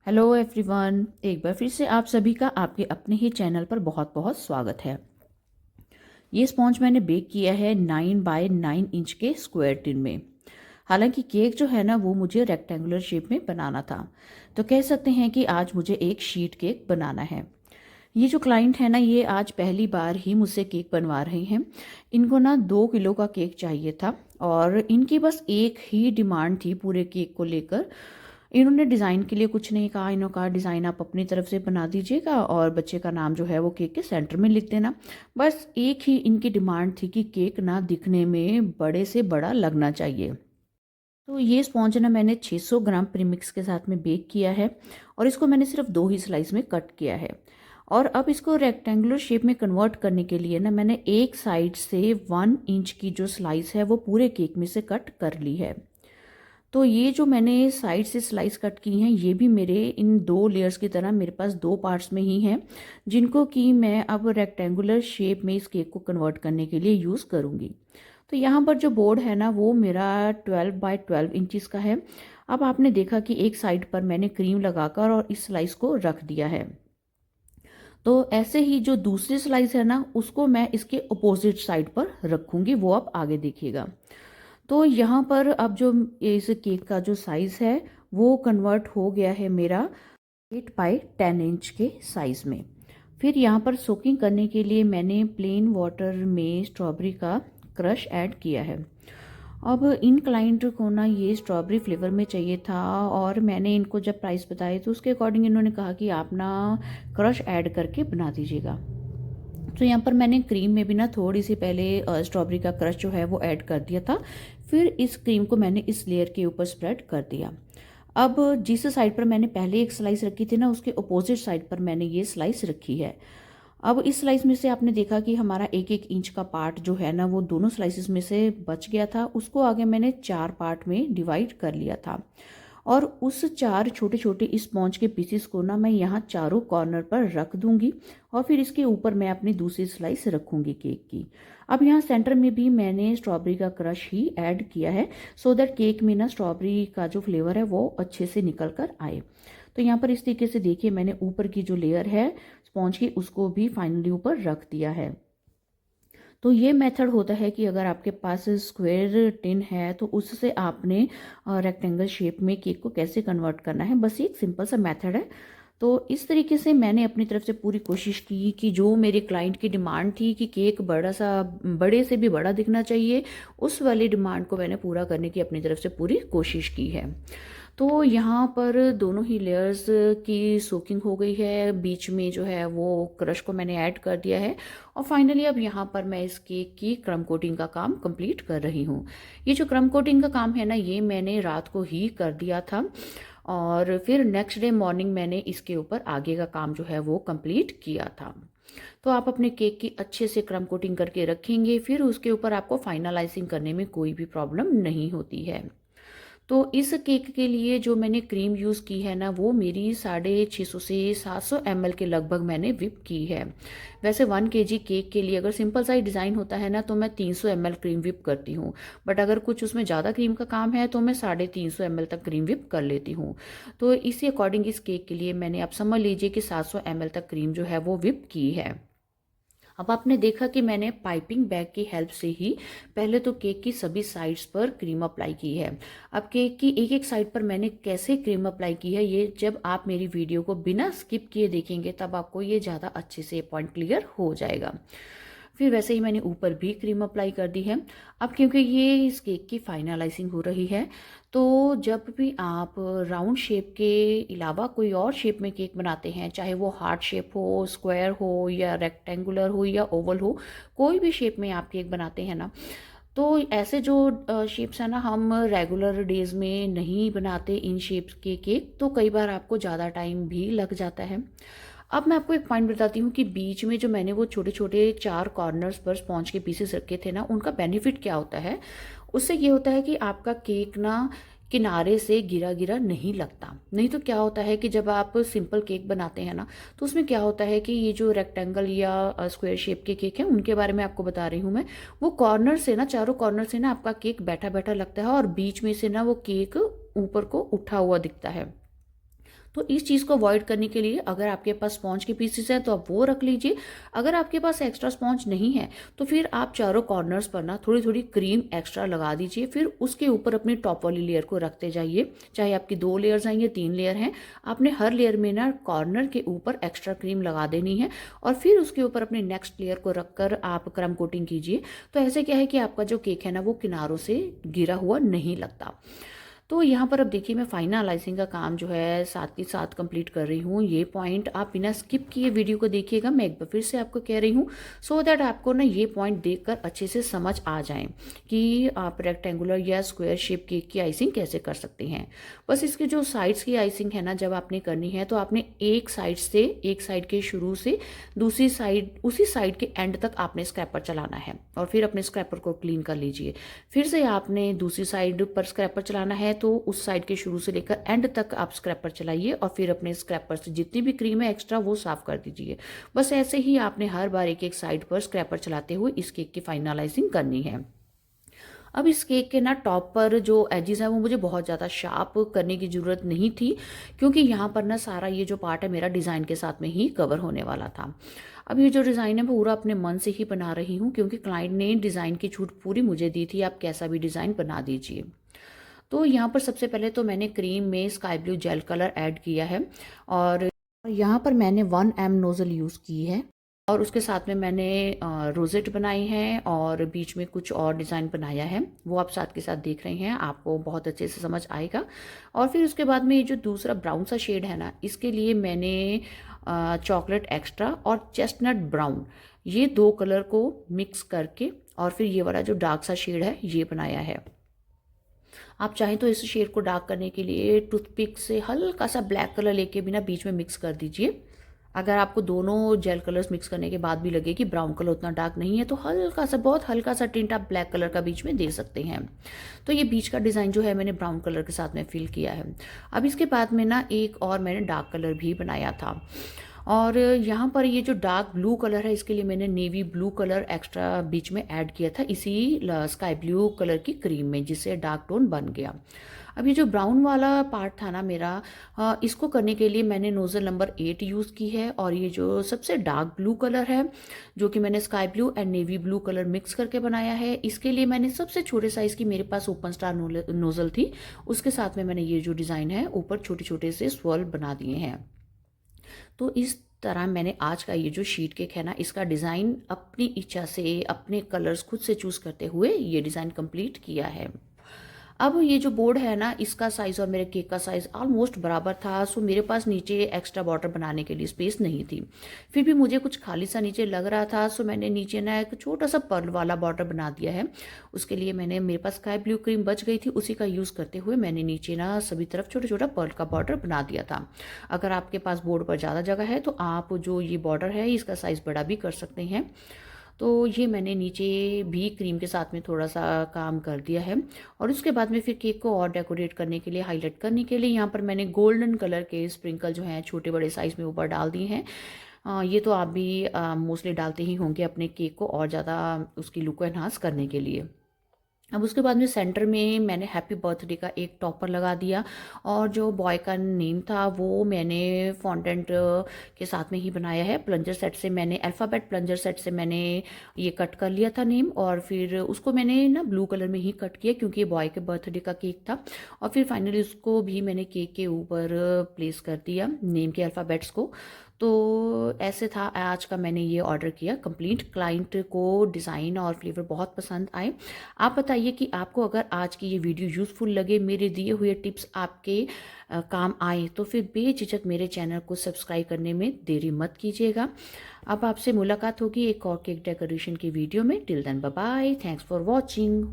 Hello everyone, एक बार फिर से आप सभी का आपके अपने ही चैनल पर बहुत बहुत स्वागत है। ये स्पॉन्ज मैंने बेक किया है 9 बाय 9 इंच के स्क्वायर टिन में। हालांकि केक जो है ना वो मुझे रेक्टेंगुलर शेप में बनाना था, तो कह सकते हैं कि आज मुझे एक शीट केक बनाना है। ये जो क्लाइंट है ना, ये आज पहली बार ही मुझसे केक बनवा रहे हैं। इनको ना 2 किलो का केक चाहिए था और इनकी बस एक ही डिमांड थी पूरे केक को लेकर। इन्होंने डिज़ाइन के लिए कुछ नहीं कहा, इन्होंने कहा डिज़ाइन आप अपनी तरफ से बना दीजिएगा और बच्चे का नाम जो है वो केक के सेंटर में लिख देना। बस एक ही इनकी डिमांड थी कि केक ना दिखने में बड़े से बड़ा लगना चाहिए। तो ये स्पॉन्ज ना मैंने 600 ग्राम प्रीमिक्स के साथ में बेक किया है और इसको मैंने सिर्फ 2 ही स्लाइस में कट किया है। और अब इसको रेक्टेंगुलर शेप में कन्वर्ट करने के लिए ना मैंने एक साइड से 1 इंच की जो स्लाइस है वो पूरे केक में से कट कर ली है। तो ये जो मैंने साइड से स्लाइस कट की हैं, ये भी मेरे इन 2 लेयर्स की तरह मेरे पास 2 पार्ट्स में ही हैं, जिनको कि मैं अब रेक्टेंगुलर शेप में इस केक को कन्वर्ट करने के लिए यूज़ करूँगी। तो यहाँ पर जो बोर्ड है ना वो मेरा 12 बाय 12 इंचज़ का है। अब आपने देखा कि एक साइड पर मैंने क्रीम लगाकर और इस स्लाइस को रख दिया है। तो ऐसे ही जो दूसरी स्लाइस है ना उसको मैं इसके अपोजिट साइड पर रखूँगी, वो आप आगे देखिएगा। तो यहाँ पर अब जो इस केक का जो साइज़ है वो कन्वर्ट हो गया है मेरा 8 बाय 10 इंच के साइज़ में। फिर यहाँ पर सोकिंग करने के लिए मैंने प्लेन वाटर में स्ट्रॉबेरी का क्रश ऐड किया है। अब इन क्लाइंट को ना ये स्ट्रॉबेरी फ्लेवर में चाहिए था और मैंने इनको जब प्राइस बताए तो उसके अकॉर्डिंग इन्होंने कहा कि आप ना क्रश ऐड करके बना दीजिएगा। तो यहाँ पर मैंने क्रीम में भी ना थोड़ी सी पहले स्ट्रॉबेरी का क्रश जो है वो ऐड कर दिया था। फिर इस क्रीम को मैंने इस लेयर के ऊपर स्प्रेड कर दिया। अब जिस साइड पर मैंने पहले एक स्लाइस रखी थी ना उसके अपोजिट साइड पर मैंने ये स्लाइस रखी है। अब इस स्लाइस में से आपने देखा कि हमारा 1-1 इंच का पार्ट जो है ना वो दोनों स्लाइसेस में से बच गया था, उसको आगे मैंने 4 पार्ट में डिवाइड कर लिया था। और उस 4 छोटे छोटे स्पॉन्ज के पीसेस को ना मैं यहाँ चारों कॉर्नर पर रख दूंगी और फिर इसके ऊपर मैं अपनी दूसरी स्लाइस रखूंगी केक की। अब यहाँ सेंटर में भी मैंने स्ट्रॉबेरी का क्रश ही ऐड किया है, सो दैट केक में ना स्ट्रॉबेरी का जो फ्लेवर है वो अच्छे से निकल कर आए। तो यहाँ पर इस तरीके से देखिए मैंने ऊपर की जो लेयर है स्पॉन्ज की उसको भी फाइनली ऊपर रख दिया है। तो ये मेथड होता है कि अगर आपके पास स्क्वायर टिन है तो उससे आपने रेक्टेंगल शेप में केक को कैसे कन्वर्ट करना है, बस ये एक सिंपल सा मेथड है। तो इस तरीके से मैंने अपनी तरफ से पूरी कोशिश की कि जो मेरे क्लाइंट की डिमांड थी कि केक बड़ा सा बड़े से भी बड़ा दिखना चाहिए, उस वाली डिमांड को मैंने पूरा करने की अपनी तरफ से पूरी कोशिश की है। तो यहाँ पर दोनों ही लेयर्स की सोकिंग हो गई है, बीच में जो है वो क्रश को मैंने ऐड कर दिया है और फाइनली अब यहाँ पर मैं इस केक की क्रम कोटिंग का काम कंप्लीट कर रही हूँ। ये जो क्रम कोटिंग का काम है ना ये मैंने रात को ही कर दिया था और फिर नेक्स्ट डे मॉर्निंग मैंने इसके ऊपर आगे का काम जो है वो कंप्लीट किया था। तो आप अपने केक की अच्छे से क्रम कोटिंग करके रखेंगे, फिर उसके ऊपर आपको फाइनलाइजिंग करने में कोई भी प्रॉब्लम नहीं होती है। तो इस केक के लिए जो मैंने क्रीम यूज़ की है ना वो मेरी 650 से 700 ml के लगभग मैंने विप की है। वैसे 1 kg केक के लिए अगर सिंपल सा ही डिज़ाइन होता है ना तो मैं 300 ml क्रीम विप करती हूँ, बट अगर कुछ उसमें ज़्यादा क्रीम का काम है तो मैं 350 ml तक क्रीम विप कर लेती हूँ। तो इसी अकॉर्डिंग इस केक के लिए मैंने, आप समझ लीजिए कि 700 ml तक क्रीम जो है वो विप की है। अब आपने देखा कि मैंने पाइपिंग बैग की हेल्प से ही पहले तो केक की सभी साइड्स पर क्रीम अप्लाई की है। अब केक की एक एक साइड पर मैंने कैसे क्रीम अप्लाई की है ये जब आप मेरी वीडियो को बिना स्किप किए देखेंगे तब आपको ये ज़्यादा अच्छे से पॉइंट क्लियर हो जाएगा। फिर वैसे ही मैंने ऊपर भी क्रीम अप्लाई कर दी है। अब क्योंकि ये इस केक की फाइनलाइजिंग हो रही है तो जब भी आप राउंड शेप के अलावा कोई और शेप में केक बनाते हैं, चाहे वो हार्ट शेप हो, स्क्वायर हो या रेक्टेंगुलर हो या ओवल हो, कोई भी शेप में आप केक बनाते हैं ना, तो ऐसे जो शेप्स हैं ना हम रेगुलर डेज में नहीं बनाते इन शेप्स के केक, तो कई बार आपको ज़्यादा टाइम भी लग जाता है। अब मैं आपको एक पॉइंट बताती हूँ कि बीच में जो मैंने वो छोटे छोटे 4 कॉर्नर्स पर स्पॉन्ज के पीसेस रखे थे ना उनका बेनिफिट क्या होता है, उससे ये होता है कि आपका केक ना किनारे से गिरा गिरा नहीं लगता। नहीं तो क्या होता है कि जब आप सिंपल केक बनाते हैं ना तो उसमें क्या होता है कि ये जो रेक्टेंगल या स्क्वायर शेप के केक हैं उनके बारे में आपको बता रही हूँ मैं, वो कॉर्नर से ना, चारों कॉर्नर से ना आपका केक बैठा बैठा लगता है और बीच में से ना वो केक ऊपर को उठा हुआ दिखता है। तो इस चीज़ को अवॉइड करने के लिए अगर आपके पास स्पॉन्ज के पीसेस हैं तो आप वो रख लीजिए। अगर आपके पास एक्स्ट्रा स्पॉन्ज नहीं है तो फिर आप चारों कॉर्नर्स पर ना थोड़ी थोड़ी क्रीम एक्स्ट्रा लगा दीजिए, फिर उसके ऊपर अपनी टॉप वाली लेयर को रखते जाइए। चाहे आपकी 2 लेयर्स हैं या 3 लेयर हैं, आपने हर लेयर में ना कॉर्नर के ऊपर एक्स्ट्रा क्रीम लगा देनी है और फिर उसके ऊपर अपने नेक्स्ट लेयर को रखकर आप क्रम कोटिंग कीजिए। तो ऐसे क्या है कि आपका जो केक है ना वो किनारों से गिरा हुआ नहीं लगता। तो यहाँ पर अब देखिए मैं फाइनलाइजिंग का काम जो है साथ के साथ कंप्लीट कर रही हूँ। ये पॉइंट आप बिना स्किप किए वीडियो को देखिएगा, मैं एक बार फिर से आपको कह रही हूँ, सो दैट आपको ना ये पॉइंट देखकर अच्छे से समझ आ जाए कि आप रेक्टेंगुलर या स्क्वायर शेप केक की आइसिंग कैसे कर सकते हैं। बस इसके जो साइड्स की आइसिंग है ना, जब आपने करनी है तो आपने एक साइड के शुरू से दूसरी साइड, उसी साइड के एंड तक आपने स्क्रैपर चलाना है और फिर अपने स्क्रैपर को क्लीन कर लीजिए। फिर से आपने दूसरी साइड पर स्क्रैपर चलाना है तो उस साइड के शुरू से लेकर एंड तक आप स्क्रैपर चलाइए और फिर अपने स्क्रैपर से जितनी भी क्रीम है एक्स्ट्रा वो साफ कर दीजिए। बस ऐसे ही आपने हर बार एक एक साइड पर स्क्रैपर चलाते हुए इस केक की फाइनलाइजिंग करनी है। अब इस केक के ना टॉप पर जो एजेस हैं वो मुझे बहुत ज़्यादा शार्प करने की ज़रूरत नहीं थी, क्योंकि यहाँ पर ना सारा ये जो पार्ट है मेरा डिज़ाइन के साथ में ही कवर होने वाला था। अब ये जो डिज़ाइन है पूरा अपने मन से ही बना रही हूँ, क्योंकि क्लाइंट ने डिज़ाइन की छूट पूरी मुझे दी थी, आप कैसा भी डिज़ाइन बना दीजिए। तो यहाँ पर सबसे पहले तो मैंने क्रीम में sky blue jail colour add किया है और यहाँ पर मैंने 1M नोज़ल यूज़ की है और उसके साथ में मैंने रोजेट बनाई है और बीच में कुछ और डिज़ाइन बनाया है, वो आप साथ के साथ देख रहे हैं, आपको बहुत अच्छे से समझ आएगा। और फिर उसके बाद में ये जो दूसरा ब्राउन सा शेड है ना, इसके लिए मैंने चॉकलेट एक्स्ट्रा और चेस्टनट ब्राउन, ये 2 कलर को मिक्स करके और फिर ये वाला जो डार्क सा शेड है ये बनाया है। आप चाहें तो इस शेड को डार्क करने के लिए टूथपिक से हल्का सा ब्लैक कलर लेके भी ना बीच में मिक्स कर दीजिए। अगर आपको दोनों जेल कलर्स मिक्स करने के बाद भी लगे कि ब्राउन कलर उतना डार्क नहीं है तो हल्का सा, बहुत हल्का सा टिंट आप ब्लैक कलर का बीच में दे सकते हैं। तो ये बीच का डिज़ाइन जो है मैंने ब्राउन कलर के साथ में फिल किया है। अब इसके बाद में ना एक और मैंने डार्क कलर भी बनाया था और यहाँ पर ये जो डार्क ब्लू कलर है इसके लिए मैंने नेवी ब्लू कलर एक्स्ट्रा बीच में ऐड किया था इसी स्काई ब्लू कलर की क्रीम में, जिससे डार्क टोन बन गया। अब ये जो ब्राउन वाला पार्ट था ना मेरा, इसको करने के लिए मैंने नोज़ल नंबर 8 यूज़ की है और ये जो सबसे डार्क ब्लू कलर है जो कि मैंने sky blue and navy blue colour mix करके बनाया है, इसके लिए मैंने सबसे छोटे साइज़ की, मेरे पास ओपन स्टार नोज़ल थी, उसके साथ में मैंने ये जो डिज़ाइन है ऊपर छोटे छोटे से स्वर्ल बना दिए हैं। तो इस तरह मैंने आज का ये जो शीट केक है ना, इसका डिज़ाइन अपनी इच्छा से अपने कलर्स खुद से चूज़ करते हुए ये डिज़ाइन कंप्लीट किया है। अब ये जो बोर्ड है ना, इसका साइज़ और मेरे केक का साइज़ ऑलमोस्ट बराबर था, सो मेरे पास नीचे एक्स्ट्रा बॉर्डर बनाने के लिए स्पेस नहीं थी। फिर भी मुझे कुछ खाली सा नीचे लग रहा था, सो मैंने नीचे ना एक छोटा सा पर्ल वाला बॉर्डर बना दिया है। उसके लिए मेरे पास स्काई ब्लू क्रीम बच गई थी, उसी का यूज़ करते हुए मैंने नीचे ना सभी तरफ छोटा छोटा पर्ल का बॉर्डर बना दिया था। अगर आपके पास बोर्ड पर ज़्यादा जगह है तो आप जो ये बॉर्डर है इसका साइज़ बड़ा भी कर सकते हैं। तो ये मैंने नीचे भी क्रीम के साथ में थोड़ा सा काम कर दिया है और उसके बाद में फिर केक को और डेकोरेट करने के लिए, हाईलाइट करने के लिए यहाँ पर मैंने गोल्डन कलर के स्प्रिंकल जो हैं छोटे बड़े साइज़ में ऊपर डाल दिए हैं। ये तो आप भी मोस्टली डालते ही होंगे अपने केक को और ज़्यादा उसकी लुक को एनहांस करने के लिए। अब उसके बाद में सेंटर में मैंने हैप्पी बर्थडे का एक टॉपर लगा दिया और जो बॉय का नेम था वो मैंने फॉन्डेंट के साथ में ही बनाया है। प्लंजर सेट से मैंने, अल्फ़ाबेट प्लंजर सेट से मैंने ये कट कर लिया था नेम और फिर उसको मैंने ना ब्लू कलर में ही कट किया क्योंकि ये बॉय के बर्थडे का केक था। और फिर फाइनली उसको भी मैंने केक के ऊपर प्लेस कर दिया नेम के अल्फ़ाबेट्स को। तो ऐसे था आज का मैंने ये ऑर्डर किया कंप्लीट। क्लाइंट को डिज़ाइन और फ्लेवर बहुत पसंद आए। आप बताइए कि आपको अगर आज की ये वीडियो यूज़फुल लगे, मेरे दिए हुए टिप्स आपके काम आए, तो फिर बेझिझक मेरे चैनल को सब्सक्राइब करने में देरी मत कीजिएगा। अब आपसे मुलाकात होगी एक और केक डेकोरेशन की वीडियो में। Till then bye bye, thanks for watching.